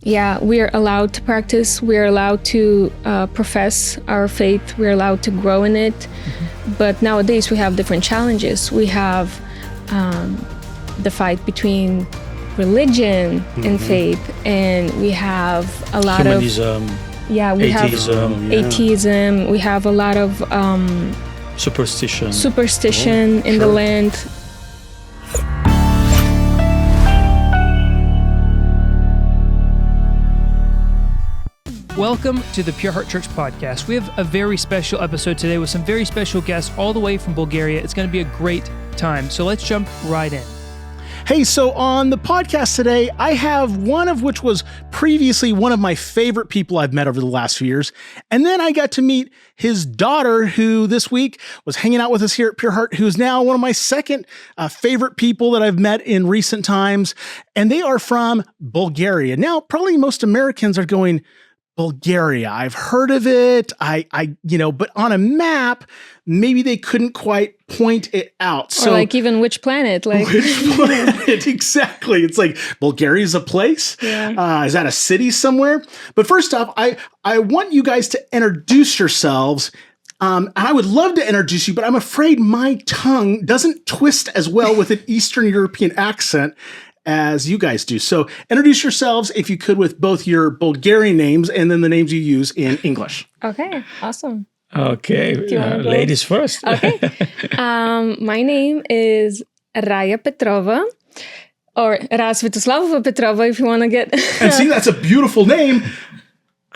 Yeah, we are allowed to practice. We are allowed to profess our faith. We're allowed to grow in it. But nowadays we have different challenges. We have the fight between religion and faith, and we have a lot Humanism, we atheism, have atheism. We have a lot of superstition in the land. Welcome to the Pure Heart Church podcast. We have a very special episode today with some very special guests all the way from Bulgaria. It's going to be a great time. So let's jump right in. Hey, so on the podcast today, I have one of which was previously one of my favorite people I've met over the last few years. And then I got to meet his daughter, who this week was hanging out with us here at Pure Heart, who's now one of my second favorite people that I've met in recent times. And they are from Bulgaria. Now, probably most Americans are going, Bulgaria, I've heard of it. But on a map, maybe they couldn't quite point it out. So, or like even which planet? Like which planet? Exactly. It's like Bulgaria is a place. Yeah. Is that a city somewhere? But first off, I want you guys to introduce yourselves. And I would love to introduce you, but I'm afraid my tongue doesn't twist as well with an Eastern European accent as you guys do. So introduce yourselves, if you could, with both your Bulgarian names and then the names you use in English. Okay, awesome. Okay, ladies first. Okay. My name is Raya Petrova, or Svetoslav Petrova, if you want to get... And see, that's a beautiful name.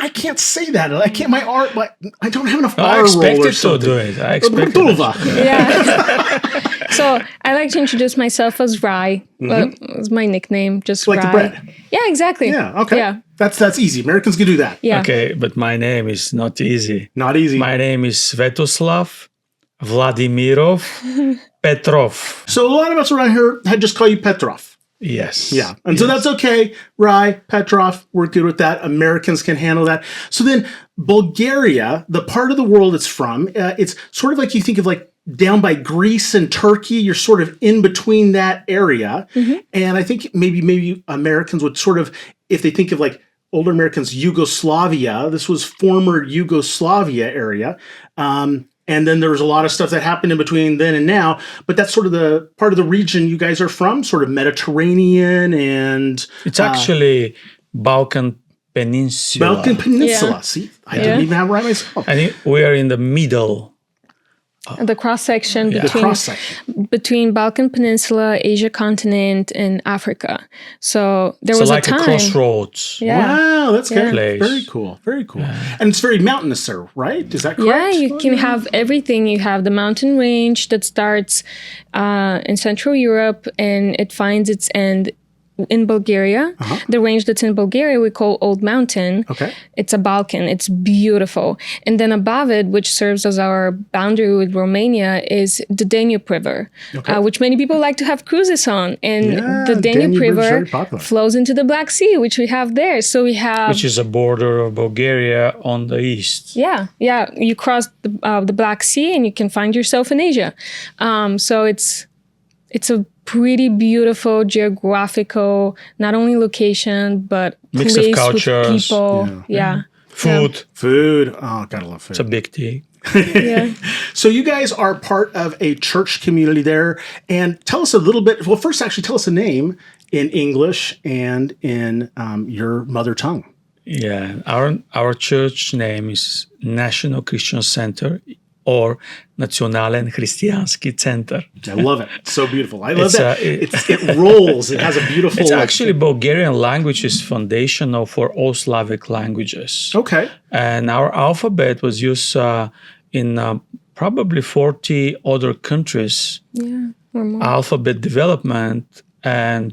I can't say that. I can't. I don't have enough R roll or something. I expected to do it. I expected it. Yeah. So I like to introduce myself as Rai. It's my nickname, just like Rai. the bread. Yeah, exactly. Yeah. Okay. Yeah. That's easy. Americans can do that. Yeah. Okay, but my name is not easy. Not easy. My name is Svetoslav Vladimirov Petrov. So a lot of us around here had just call you Petrov. Yes. Yeah. And so that's okay. Rai, Petrov, we're good with that. Americans can handle that. So then Bulgaria, the part of the world it's from, it's sort of like you think of like down by Greece and Turkey. You're sort of in between that area. And I think maybe Americans would sort of, if they think of like older Americans, Yugoslavia, this was former Yugoslavia area. And then there was a lot of stuff that happened in between then and now. But that's sort of the part of the region you guys are from, sort of Mediterranean and... It's actually Balkan Peninsula. Balkan Peninsula. Yeah. See, I didn't even have it right myself. I think we are in the middle. The cross-section The between Balkan Peninsula, Asia continent, and Africa. So there was like a time. A crossroads. Yeah. Wow, that's good. Place. Very cool. Very cool. And it's very mountainous there, right? Is that correct? Yeah, you can have everything. You have the mountain range that starts in Central Europe, and it finds its end in Bulgaria. The range that's in Bulgaria we call Old Mountain. Okay. It's a Balkan. It's beautiful. And then above it, which serves as our boundary with Romania, is the Danube River, which many people like to have cruises on. And the Danube River flows into the Black Sea, which we have there. So we have... Which is a border of Bulgaria on the east. Yeah. You cross the Black Sea and you can find yourself in Asia. So it's a pretty beautiful geographical, not only location, but mix place of cultures, with people. Yeah. Food. Oh, gotta love food. It's a big thing. Yeah. So you guys are part of a church community there. And tell us a little bit. Well, first, actually, tell us a name in English and in your mother tongue. Yeah. Our church name is National Christian Center, or Nationalen Hristijanski Center. I love it. So beautiful. I love that. It rolls. It has a beautiful... It's actually Bulgarian language is foundational for all Slavic languages. Okay. And our alphabet was used in probably 40 other countries. Yeah. Or more. Alphabet development. And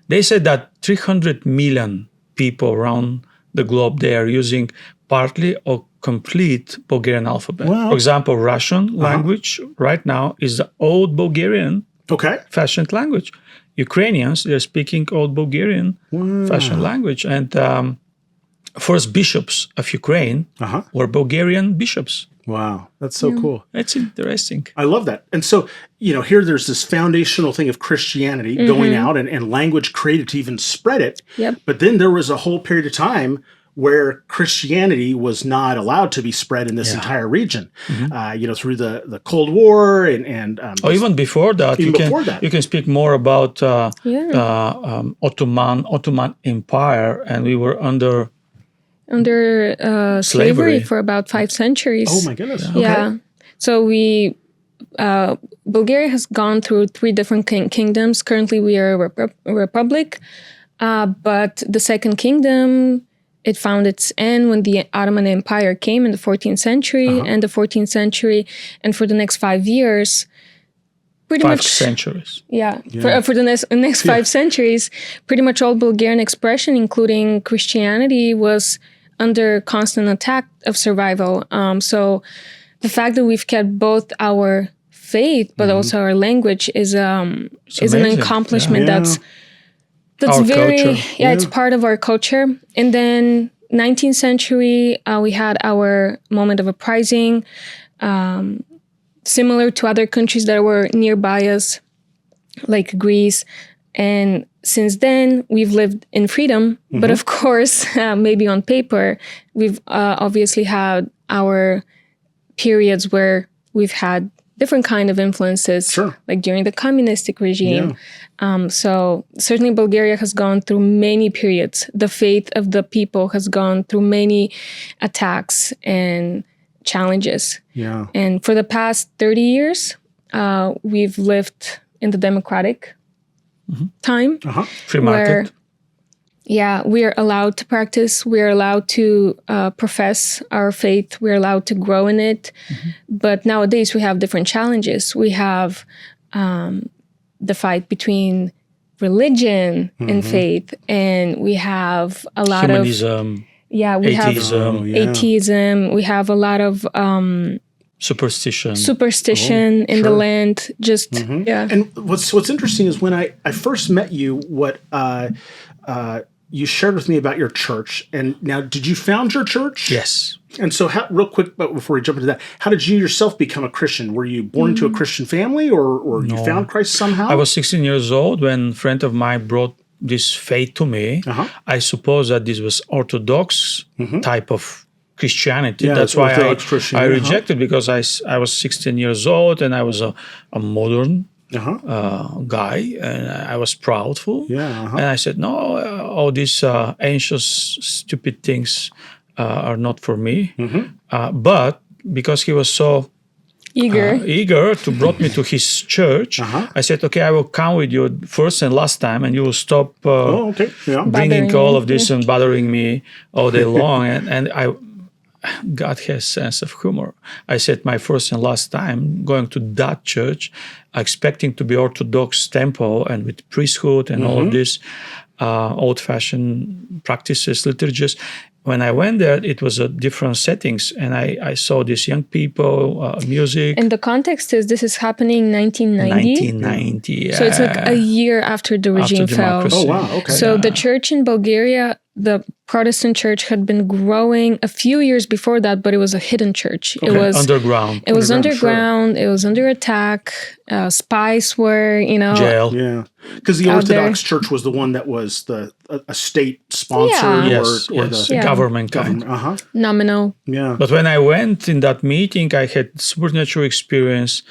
they said that 300 million people around the globe, they are using partly or complete Bulgarian alphabet. Wow. For example, Russian language right now is the old Bulgarian fashioned language. Ukrainians, they're speaking old Bulgarian fashioned language. And first bishops of Ukraine were Bulgarian bishops. Wow. That's so cool. It's interesting. I love that. And so, here there's this foundational thing of Christianity going out and language created to even spread it. Yep. But then there was a whole period of time where Christianity was not allowed to be spread in this entire region, through the Cold War and Even before that, you can speak more about Ottoman Empire, and we were under slavery for about 5 centuries. Oh my goodness! Okay. Yeah. So Bulgaria has gone through 3 different kingdoms. Currently, we are a republic, but the Second Kingdom, it found its end when the Ottoman Empire came in the 14th century, and the 14th century, and for the next 5 years, pretty much 5 centuries. Yeah. For the next 5 centuries, pretty much all Bulgarian expression, including Christianity, was under constant attack of survival. So the fact that we've kept both our faith but also our language is an accomplishment that's our very culture. It's part of our culture. And then 19th century, we had our moment of uprising, similar to other countries that were nearby us, like Greece. And since then, we've lived in freedom. But of course, maybe on paper, we've obviously had our periods where we've had different kind of influences, like during the communistic regime. So certainly Bulgaria has gone through many periods. The faith of the people has gone through many attacks and challenges. Yeah. And for the past 30 years, we've lived in the democratic time. Free market. We are allowed to practice. We are allowed to profess our faith. We're allowed to grow in it. But nowadays we have different challenges. We have the fight between religion and faith, and we have a lot Humanism, we atheism. have atheism. We have a lot of superstition in the land. And what's interesting is when I first met you, what you shared with me about your church. And now, did you found your church? Yes. And so, real quick, but before we jump into that, how did you yourself become a Christian? Were you born into a Christian family, or you found Christ somehow? I was 16 years old when a friend of mine brought this faith to me. I suppose that this was Orthodox type of Christianity. That's why I rejected, because I was 16 years old and I was a modern guy, and I was proudful. And I said, no, all these ancient stupid things are not for me. But because he was so eager to brought me to his church, I said, okay, I will come with you first and last time, and you will stop bringing all of this and bothering me all day long. and God has sense of humor. I said, my first and last time going to that church, expecting to be Orthodox temple and with priesthood and all of this old-fashioned practices, liturgies. When I went there, it was a different settings, and I saw these young people, music. And the context is this is happening in 1990? 1990, yeah. So it's like a year after the regime fell. Oh, wow, okay. So the church in Bulgaria, the Protestant church, had been growing a few years before that, but it was a hidden church. It was underground. It was underground. It was under attack. Spies were, jail. Yeah, because the Orthodox Church was the one that was a state sponsor or the government kind. Nominal. Yeah. But when I went in that meeting, I had supernatural experience,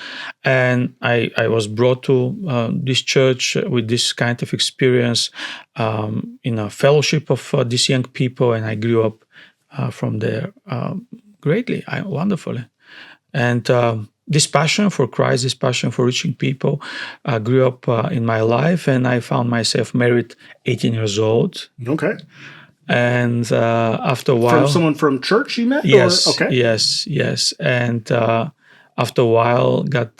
and I was brought to this church with this kind of experience in a fellowship of these young people, and I grew up from there greatly, wonderfully. And this passion for Christ, this passion for reaching people grew up in my life, and I found myself married 18 years old. Okay. And after a while... From someone from church you met? Yes. Okay. Yes. And after a while, God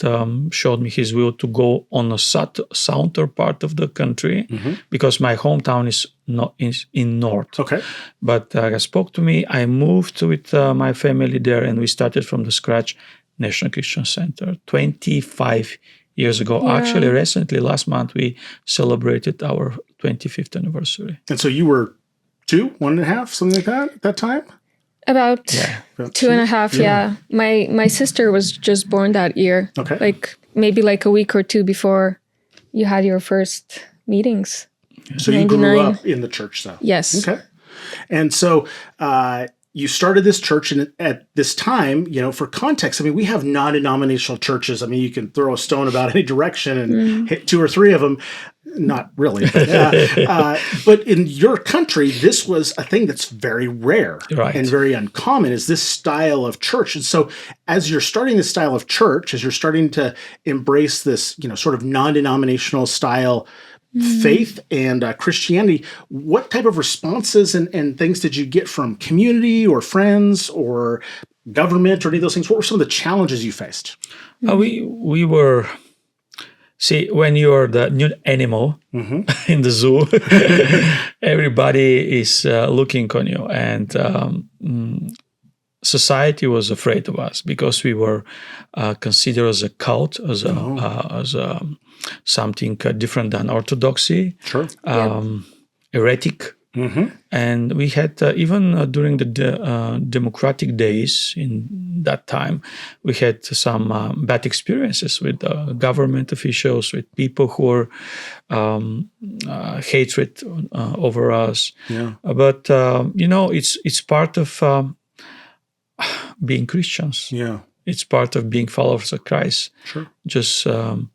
showed me His will to go on a southern part of the country, because my hometown is not in north. Okay. But God spoke to me. I moved with my family there, and we started from the scratch National Christian Center 25 years ago. Yeah. Actually, recently, last month, we celebrated our 25th anniversary. And so you were 1.5, something like that at that time? About 2.5, yeah. My sister was just born that year. Okay. Like maybe like a week or two before you had your first meetings. So you grew up in the church, though? Yes. Okay. And so you started this church, and at this time, for context, I mean, we have non-denominational churches. I mean, you can throw a stone about any direction and hit 2 or 3 of them. Not really. But in your country, this was a thing that's very rare and very uncommon, is this style of church. And so as you're starting this style of church, as you're starting to embrace this, sort of non-denominational style faith and Christianity, what type of responses and things did you get from community or friends or government or any of those things? What were some of the challenges you faced? We were... See, when you're the new animal in the zoo, everybody is looking on you. And society was afraid of us because we were considered as a cult, as something different than orthodoxy, heretic. And we had, even during the democratic days in that time, we had some bad experiences with government officials, with people who were hatred over us. But, it's part of being Christians. It's part of being followers of Christ. Just to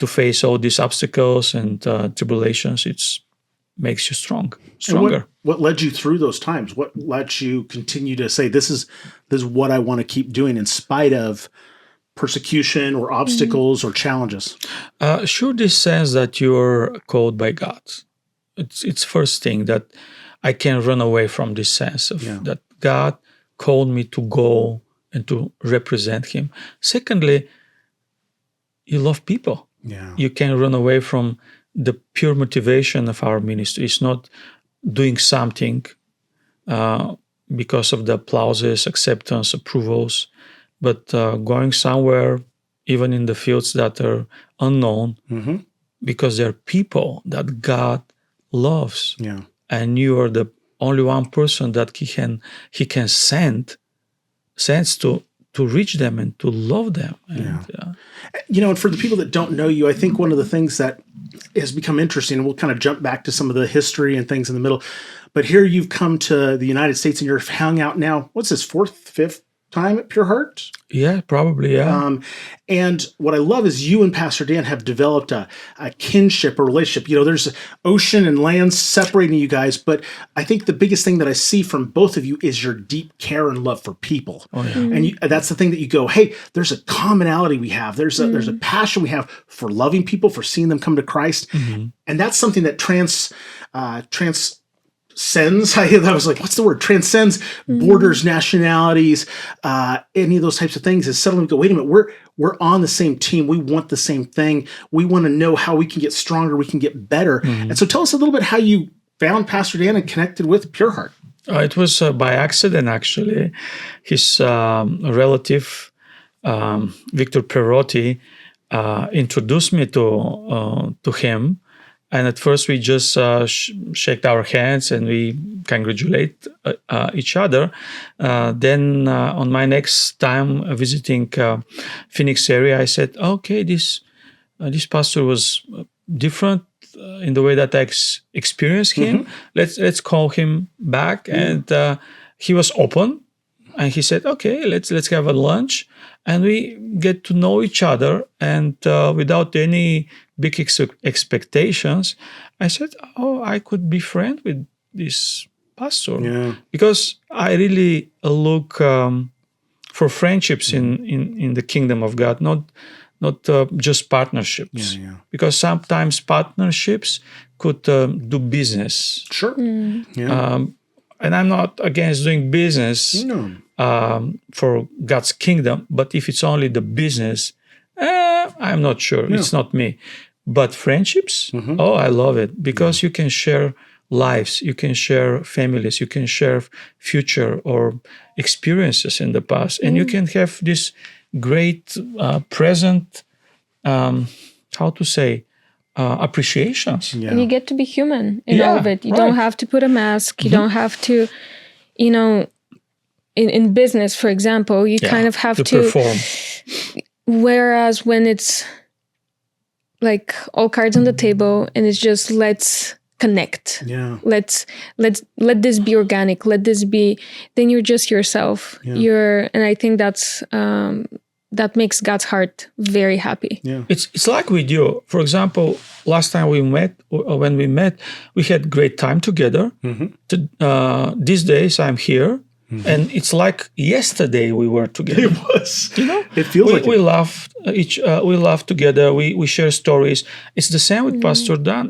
face all these obstacles and tribulations, it's makes you stronger. What led you through those times? What let you continue to say, this is what I want to keep doing in spite of persecution or obstacles or challenges? Sure, this sense that you're called by God. It's first thing that I can run away from this sense of that God called me to go and to represent Him. Secondly, you love people. You can run away from the pure motivation of our ministry. Is not doing something because of the applauses, acceptance, approvals, but going somewhere, even in the fields that are unknown, because there are people that God loves, and you are the only one person that He can send to reach them and to love them. And for the people that don't know you, I think one of the things that has become interesting, and we'll kind of jump back to some of the history and things in the middle, but here you've come to the United States and you're hung out now, what's this, 4th, 5th time at Pure Heart? Yeah, probably, yeah. And what I love is you and Pastor Dan have developed a kinship, a relationship. There's ocean and land separating you guys, but I think the biggest thing that I see from both of you is your deep care and love for people. And that's the thing that you go, hey, there's a commonality we have. There's a passion we have for loving people, for seeing them come to Christ. And that's something that transcends, I was like, what's the word? Transcends borders, nationalities, any of those types of things. Is suddenly we go, wait a minute, we're on the same team. We want the same thing. We want to know how we can get stronger, we can get better. And so tell us a little bit how you found Pastor Dan and connected with Pure Heart. It was by accident, actually. His relative, Victor Perotti, introduced me to him. And at first we just shake our hands and we congratulate each other. Then on my next time visiting Phoenix area, I said, okay, this pastor was different in the way that I experienced him. Let's call him back. And he was open. And he said, okay, let's have a lunch. And we get to know each other. And without any big expectations, I said, I could be friend with this pastor. Because I really look for friendships in the kingdom of God, not just partnerships. Because sometimes partnerships could do business. And I'm not against doing business for God's kingdom, but if it's only the business, I'm not sure. It's not me. But friendships, I love it, because you can share lives, you can share families, you can share future or experiences in the past, and you can have this great present, appreciations. And you get to be human in all of it. You don't have to put a mask. You don't have to, in business, for example, you kind of have to perform. Whereas when it's like all cards on the table and it's just let's connect. Yeah. Let this be organic. Let this be. Then you're just yourself. Yeah. And I think that's that makes God's heart very happy. Yeah. It's like with you. For example, last time when we met, we had great time together. These days I'm here. And it's like yesterday we were together. It was. It feels like we laugh we laugh together. We share stories. It's the same with Pastor Dan.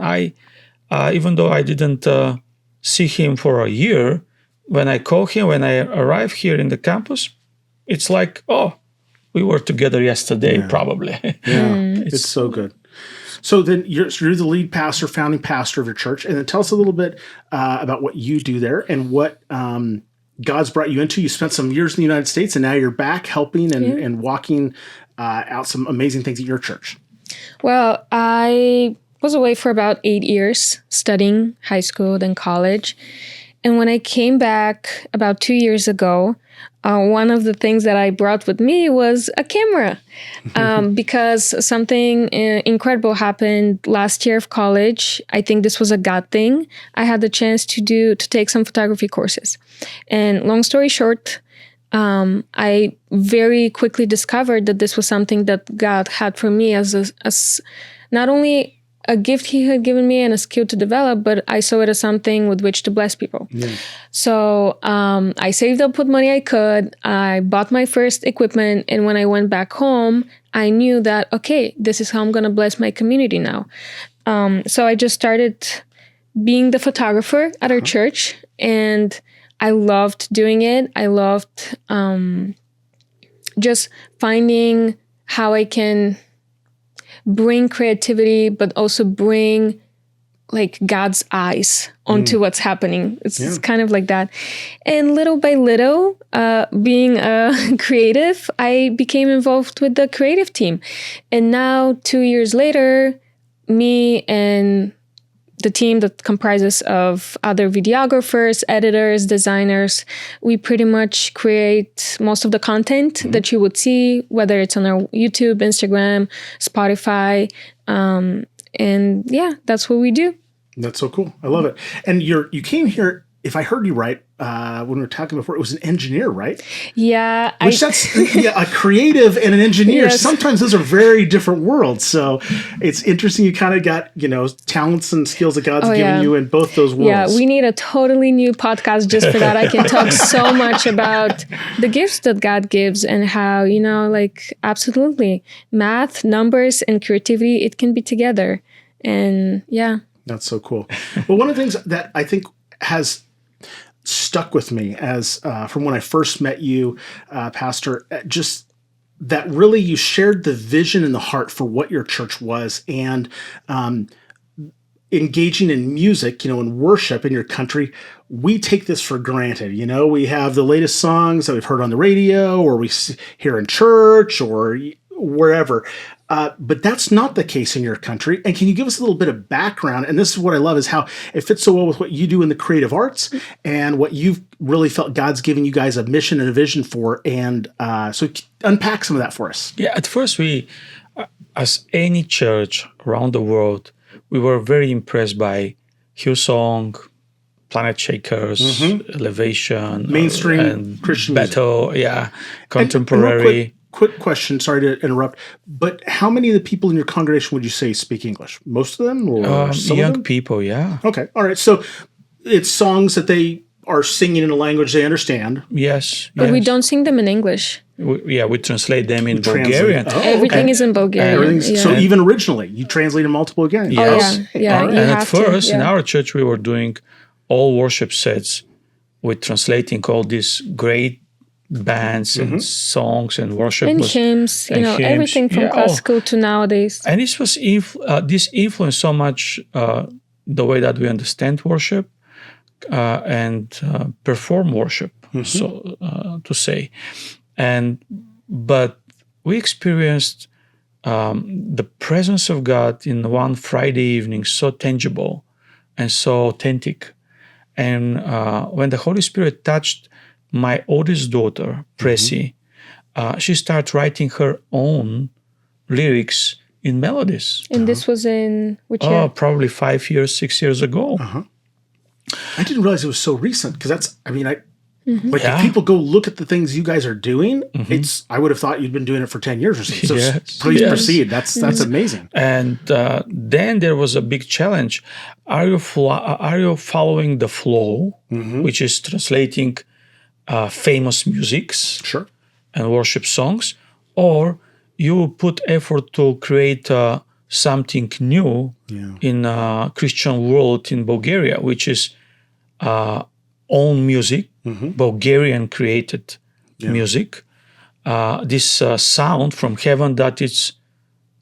Even though I didn't see him for a year, when I call him, when I arrive here in the campus, it's like, we were together yesterday, probably. Yeah, it's so good. So then you're the lead pastor, founding pastor of your church, and then tell us a little bit about what you do there and what God's brought you into. You spent some years in the United States, and now you're back helping and walking out some amazing things at your church. Well, I was away for about 8 years studying high school, then college. And when I came back about 2 years ago, one of the things that I brought with me was a camera because something incredible happened last year of college. I think this was a God thing. I had the chance to take some photography courses. And long story short, I very quickly discovered that this was something that God had for me as not only a gift he had given me and a skill to develop, but I saw it as something with which to bless people. Yeah. So I saved up what money I could. I bought my first equipment. And when I went back home, I knew that, okay, this is how I'm going to bless my community now. So I just started being the photographer at our church. And I loved doing it. I loved just finding how I can bring creativity, but also bring like God's eyes onto what's happening. It's kind of like that. And little by little, being a creative, I became involved with the creative team. And now 2 years later, me and the team that comprises of other videographers, editors, designers, we pretty much create most of the content that you would see, whether it's on our YouTube, Instagram, Spotify. And yeah, that's what we do. That's so cool. I love it. And you came here, if I heard you right, when we were talking before, it was an engineer, right? Yeah. That's a creative and an engineer. Yes. Sometimes those are very different worlds. So it's interesting. You kind of got, talents and skills that God's given you in both those worlds. Yeah, we need a totally new podcast just for that. I can talk so much about the gifts that God gives and how, absolutely math, numbers, and creativity, it can be together. And yeah. That's so cool. Well, one of the things that I think has stuck with me as from when I first met you, Pastor, just that really you shared the vision and the heart for what your church was, and engaging in music, in worship in your country. We take this for granted. We have the latest songs that we've heard on the radio, or we hear in church, or wherever. But that's not the case in your country. And can you give us a little bit of background? And this is what I love, is how it fits so well with what you do in the creative arts and what you've really felt God's giving you guys a mission and a vision for. And so unpack some of that for us. Yeah, at first we, as any church around the world, we were very impressed by Hillsong, Planet Shakers, Elevation, mainstream and Christian Battle, music. contemporary. Quick question, sorry to interrupt, but how many of the people in your congregation would you say speak English? Most of them? Or some young of them? people, yeah. Okay, all right. So it's songs that they are singing in a language they understand. Yes. But we don't sing them in English. We translate them in Bulgarian. Everything is in Bulgarian. So even originally, you translate them all to Bulgarian? Yes. Oh, yeah. And at first, in our church, we were doing all worship sets with translating all these great bands and songs and worship and hymns, hymns. Everything from classical to nowadays. And this was this influenced so much the way that we understand worship and perform worship, so to say. But we experienced the presence of God in one Friday evening, so tangible and so authentic. And when the Holy Spirit touched my oldest daughter, Pressy, she started writing her own lyrics in melodies. And this was in which year? Oh, probably 5 years, 6 years ago. I didn't realize it was so recent because that's, I mean, if people go look at the things you guys are doing, I would have thought you'd been doing it for 10 years or so. So please proceed. That's amazing. And then there was a big challenge. Are you following the flow, which is translating famous musics and worship songs, or you put effort to create something new in Christian world in Bulgaria, which is own music, Bulgarian created music, this sound from heaven that is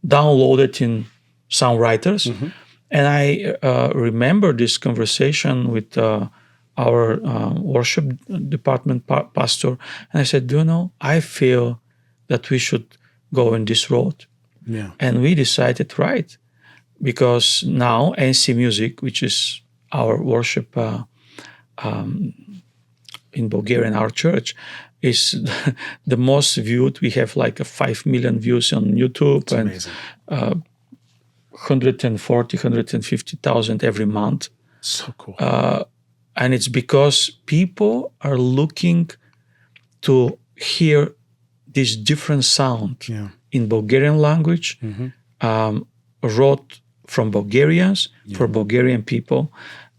downloaded in songwriters. And I remember this conversation with our worship department pastor, and I said, I feel that we should go in this road. And we decided because now NC Music, which is our worship in Bulgaria, in our church, is the most viewed. We have like 5 million views on YouTube. That's and 140, 150,000 every month. So cool. And it's because people are looking to hear this different sound in Bulgarian language, wrote from Bulgarians for Bulgarian people.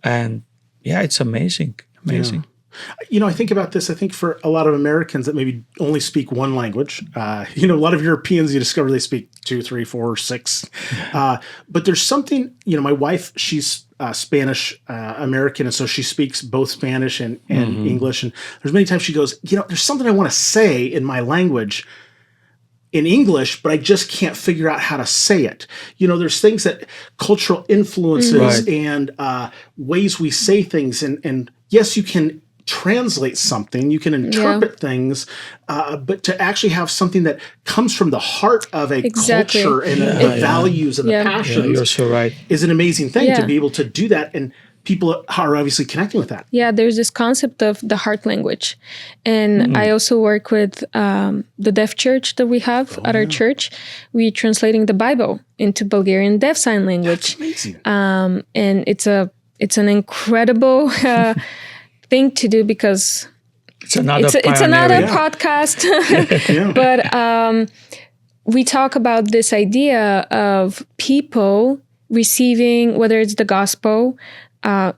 And it's amazing. I think about this. I think for a lot of Americans that maybe only speak one language, a lot of Europeans, you discover they speak 2, 3, 4, 6. But there's something, my wife, she's Spanish American, and so she speaks both Spanish and English. And there's many times she goes, there's something I want to say in my language in English, but I just can't figure out how to say it. There's things that cultural influences and ways we say things. And yes, you can translate something, you can interpret things, but to actually have something that comes from the heart of a culture and the values and the passions you're so right. is an amazing thing to be able to do that. And people are obviously connecting with that. Yeah, there's this concept of the heart language. And I also work with the deaf church that we have at our church. We're translating the Bible into Bulgarian deaf sign language. That's amazing. And it's an incredible thing to do because it's another podcast. But we talk about this idea of people receiving, whether it's the gospel,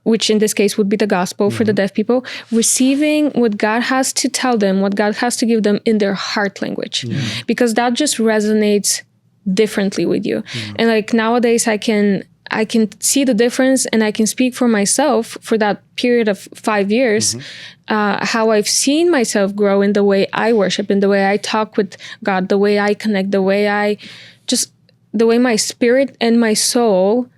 which in this case would be the gospel for the deaf people, receiving what God has to tell them, what God has to give them in their heart language, because that just resonates differently with you. And like nowadays I can see the difference, and I can speak for myself for that period of 5 years, how I've seen myself grow in the way I worship, in the way I talk with God, the way I connect, the way my spirit and my soul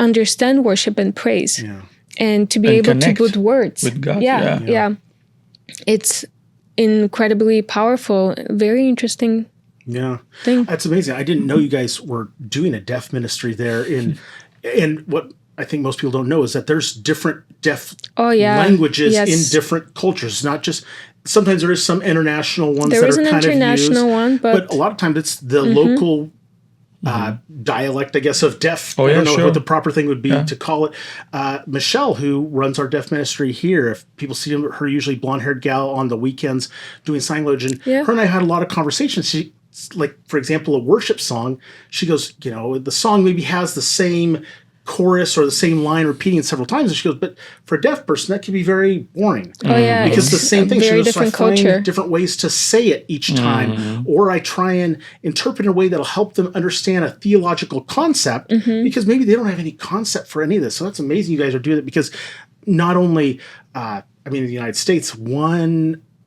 understand worship and praise, and to be able to put words with God. It's incredibly powerful, very interesting. Thing. That's amazing. I didn't know you guys were doing a deaf ministry there. And what I think most people don't know is that there's different deaf languages in different cultures. Not just, sometimes there is some international ones that are kind of used. There is an international one, but a lot of times it's the local dialect, I guess, of deaf. I don't know what the proper thing would be to call it. Michelle, who runs our deaf ministry here, if people see her usually blonde-haired gal on the weekends doing sign language, and her and I had a lot of conversations. Like, for example, a worship song, she goes, the song maybe has the same chorus or the same line repeating several times. And she goes, but for a deaf person, that can be very boring. Because the same thing. She goes, so I find different ways to say it each time. Or I try and interpret in a way that'll help them understand a theological concept, because maybe they don't have any concept for any of this. So that's amazing you guys are doing that, because not only, in the United States,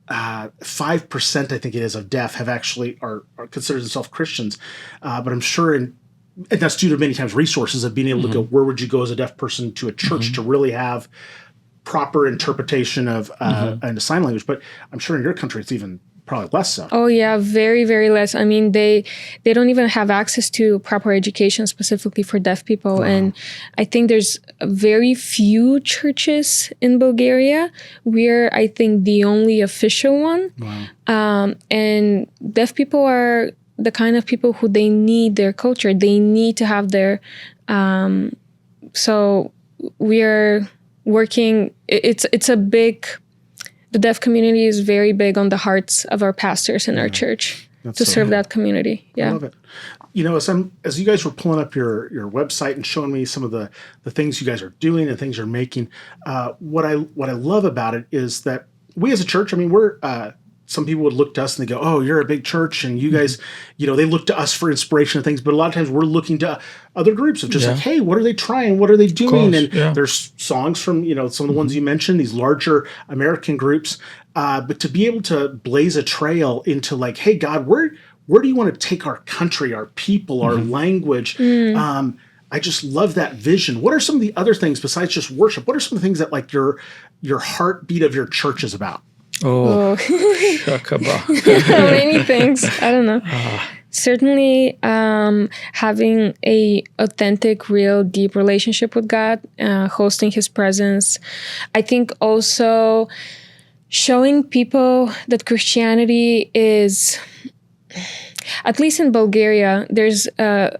5%, I think it is, of deaf have actually are considered themselves Christians, but I'm sure, and that's due to many times resources of being able to go, where would you go as a deaf person to a church to really have proper interpretation of and sign language? But I'm sure in your country it's even probably less so. Oh yeah, very, very less. I mean, they don't even have access to proper education specifically for deaf people. Wow. And I think there's very few churches in Bulgaria. We're, I think, the only official one. Wow. And deaf people are the kind of people who they need their culture. They need to have their... so we're working... It's a big... The deaf community is very big on the hearts of our pastors in our church to serve that community. Yeah. I love it. You know, as you guys were pulling up your website and showing me some of the things you guys are doing and things you're making, what I love about it is that we as a church, I mean, we're some people would look to us and they go, "Oh, you're a big church," and you guys, you know, they look to us for inspiration and things. But a lot of times we're looking to other groups of just like, "Hey, what are they trying? What are they doing?" And there's songs from, you know, some of the ones you mentioned, these larger American groups. But to be able to blaze a trail into like, "Hey, God, where do you want to take our country, our people, our language?" I just love that vision. What are some of the other things besides just worship? What are some of the things that like your heartbeat of your church is about? Oh. Many things. I don't know. Certainly having a authentic, real, deep relationship with God, hosting His presence. I think also showing people that Christianity is, at least in Bulgaria, there's a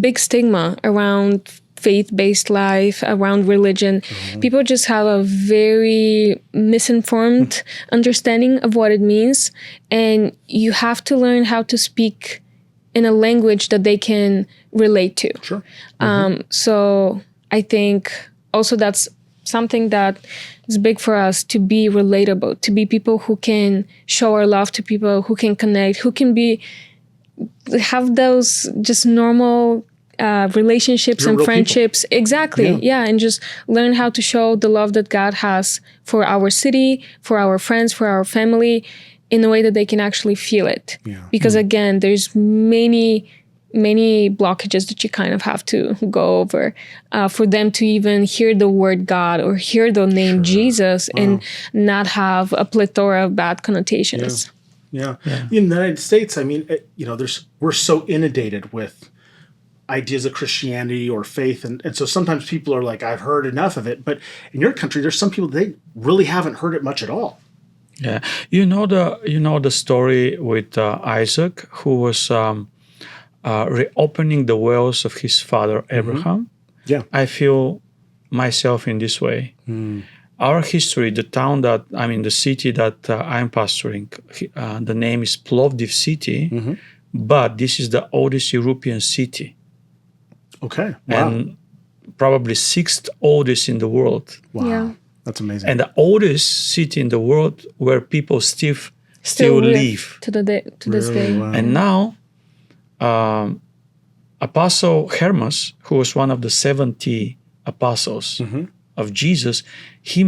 big stigma around faith-based life, around religion. People just have a very misinformed understanding of what it means. And you have to learn how to speak in a language that they can relate to. Sure. So I think also that's something that is big for us, to be relatable, to be people who can show our love to people, who can connect, who can have those just normal relationships and friendships. People. Exactly. Yeah. And just learn how to show the love that God has for our city, for our friends, for our family, in a way that they can actually feel it. Yeah. Because again, there's many blockages that you kind of have to go over for them to even hear the word God or hear the name Jesus and not have a plethora of bad connotations. Yeah. In the United States, I mean, you know, we're so inundated with ideas of Christianity or faith. And so sometimes people are like, I've heard enough of it. But in your country, there's some people, they really haven't heard it much at all. Yeah. You know the story with Isaac, who was reopening the wells of his father Abraham? Yeah. I feel myself in this way. Our history, the city that I'm pastoring, the name is Plovdiv city, but this is the oldest European city. Okay. Wow. And probably 6th oldest in the world. Wow. Yeah. That's amazing. And the oldest city in the world where people still live to this day. Wow. And now, Apostle Hermas, who was one of the 70 apostles of Jesus, he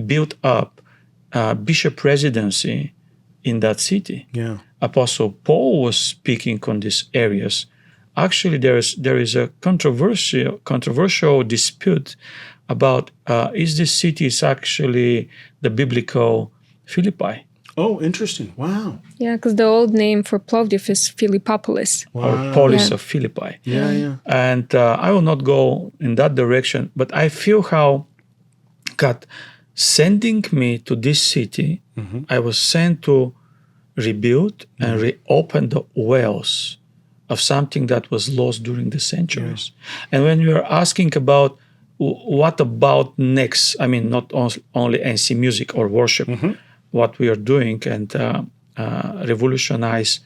built up a bishop residency in that city. Yeah. Apostle Paul was speaking on these areas. Actually, there is a controversial dispute about is this city actually the biblical Philippi? Oh, interesting! Wow. Yeah, because the old name for Plovdiv is Philippopolis. Or polis of Philippi. Yeah. And I will not go in that direction, but I feel how God sending me to this city, I was sent to rebuild and reopen the wells of something that was lost during the centuries. And when we are asking about what about next, I mean, not only NC music or worship, what we are doing and revolutionize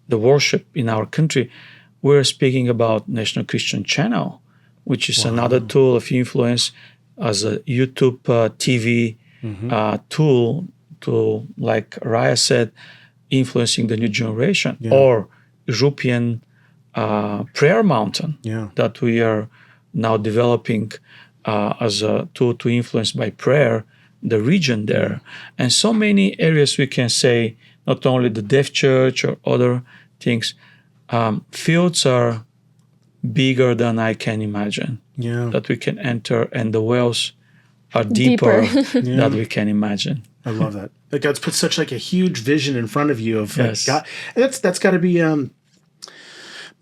the worship in our country, we're speaking about National Christian Channel, which is another tool of influence as a YouTube TV tool to, like Raya said, influencing the new generation, or European prayer mountain that we are now developing as a tool to influence by prayer the region there. And so many areas we can say, not only the deaf church or other things, fields are bigger than I can imagine that we can enter, and the wells are deeper than we can imagine. I love that. That God's put such like a huge vision in front of you of like God. And that's got to be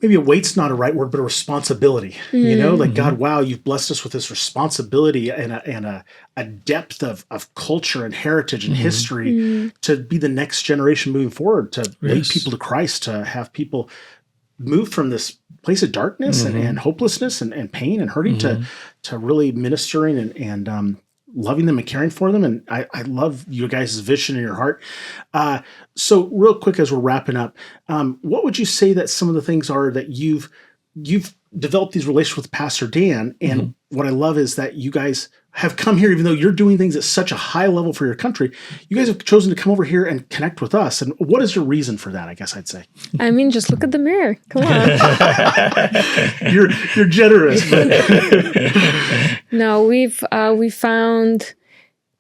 maybe a weight's not a right word, but a responsibility. You know, like God, wow, you've blessed us with this responsibility and a depth of culture and heritage and history to be the next generation moving forward, to lead people to Christ, to have people move from this place of darkness and hopelessness and pain and hurting to really ministering and loving them and caring for them. And I love you guys' vision in your heart. So real quick, as we're wrapping up, what would you say that some of the things are that you've developed these relationships with Pastor Dan? And what I love is that you guys have come here, even though you're doing things at such a high level for your country, you guys have chosen to come over here and connect with us. And what is your reason for that, I guess I'd say? I mean, just look at the mirror. Come on. You're generous. But No, we found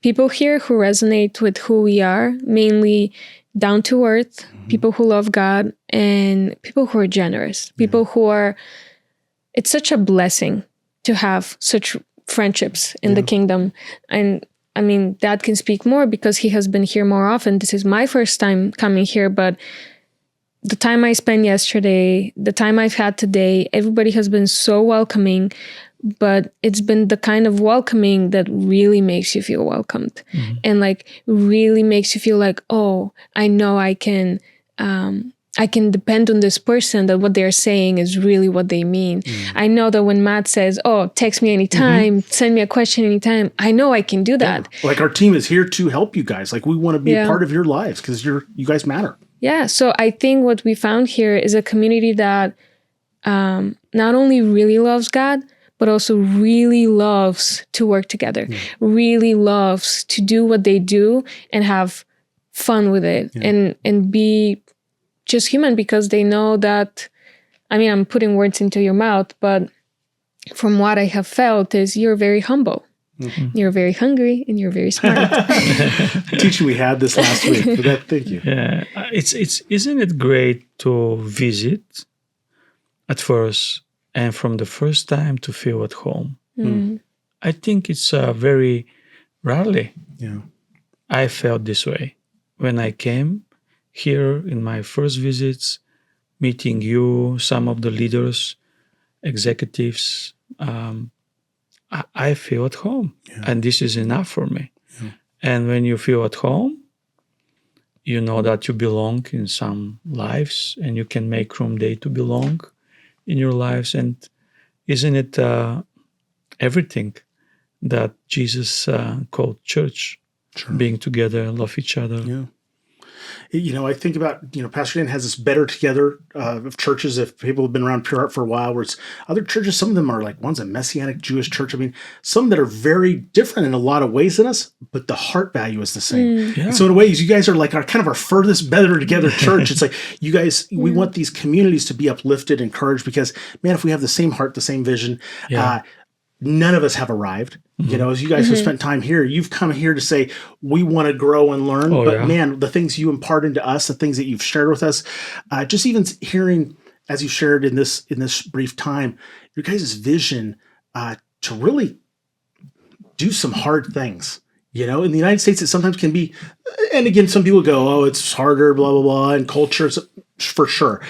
people here who resonate with who we are, mainly down to earth, people who love God, and people who are generous, people who are, it's such a blessing to have such friendships in the kingdom. And I mean, Dad can speak more because he has been here more often. This is my first time coming here, but the time I spent yesterday, the time I've had today, everybody has been so welcoming, but it's been the kind of welcoming that really makes you feel welcomed and like really makes you feel like, oh, I know I can depend on this person, that what they're saying is really what they mean. I know that when Matt says, oh, text me anytime, send me a question anytime, I know I can do that. Yeah. Like our team is here to help you guys. Like we want to be a part of your lives because you guys matter. Yeah. So I think what we found here is a community that not only really loves God, but also really loves to work together, really loves to do what they do and have fun with it and be just human, because they know that, I mean, I'm putting words into your mouth, but from what I have felt is you're very humble. You're very hungry and you're very smart. The teaching we had this last week. For that, thank you. Yeah, isn't it great to visit at first and from the first time to feel at home? I think it's very rarely I felt this way when I came here in my first visits, meeting you, some of the leaders, executives. I feel at home, and this is enough for me. And when you feel at home, you know that you belong in some lives, and you can make room there to belong in your lives. And isn't it everything that Jesus called church? Being together, love each other. Yeah. You know, I think about, Pastor Dan has this better together of churches. If people have been around Pure Heart for a while, where it's other churches, some of them are like, one's a Messianic Jewish church. I mean, some that are very different in a lot of ways than us, but the heart value is the same. And so in a way, you guys are like our kind of our furthest better together church. It's like you guys, we want these communities to be uplifted, encouraged, because man, if we have the same heart, the same vision, none of us have arrived. As you guys have spent time here, you've come here to say, we want to grow and learn. Man, the things you impart into us, the things that you've shared with us, just even hearing, as you shared in this brief time, your guys' vision to really do some hard things. In the United States, it sometimes can be, and again, some people go, oh, it's harder, blah, blah, blah, and cultures, for sure.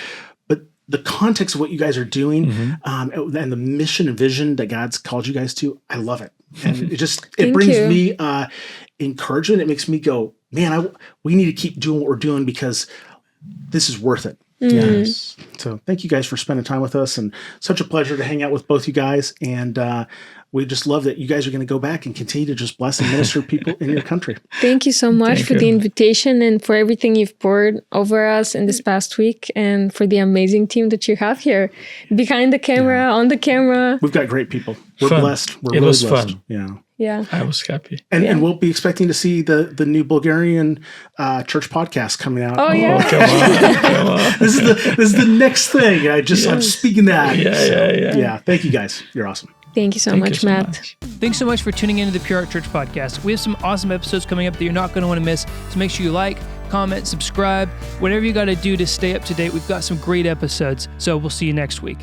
The context of what you guys are doing and the mission and vision that God's called you guys to, I love it. And it brings me encouragement. It makes me go, man, we need to keep doing what we're doing because this is worth it. Yes. So thank you guys for spending time with us, and such a pleasure to hang out with both you guys. And we just love that you guys are going to go back and continue to just bless and minister people in your country. Thank you so much for the invitation and for everything you've poured over us in this past week, and for the amazing team that you have here behind the camera, on the camera. We've got great people. We're blessed. We're really blessed. It was fun. Yeah. I was happy. And we'll be expecting to see the new Bulgarian church podcast coming out. Oh, yeah. Come on. This is the next thing. I'm speaking that. Yeah. Thank you guys. You're awesome. Thank you so much, Matt. Thanks so much for tuning into the Pure Heart Church podcast. We have some awesome episodes coming up that you're not going to want to miss. So make sure you like, comment, subscribe, whatever you got to do to stay up to date. We've got some great episodes. So we'll see you next week.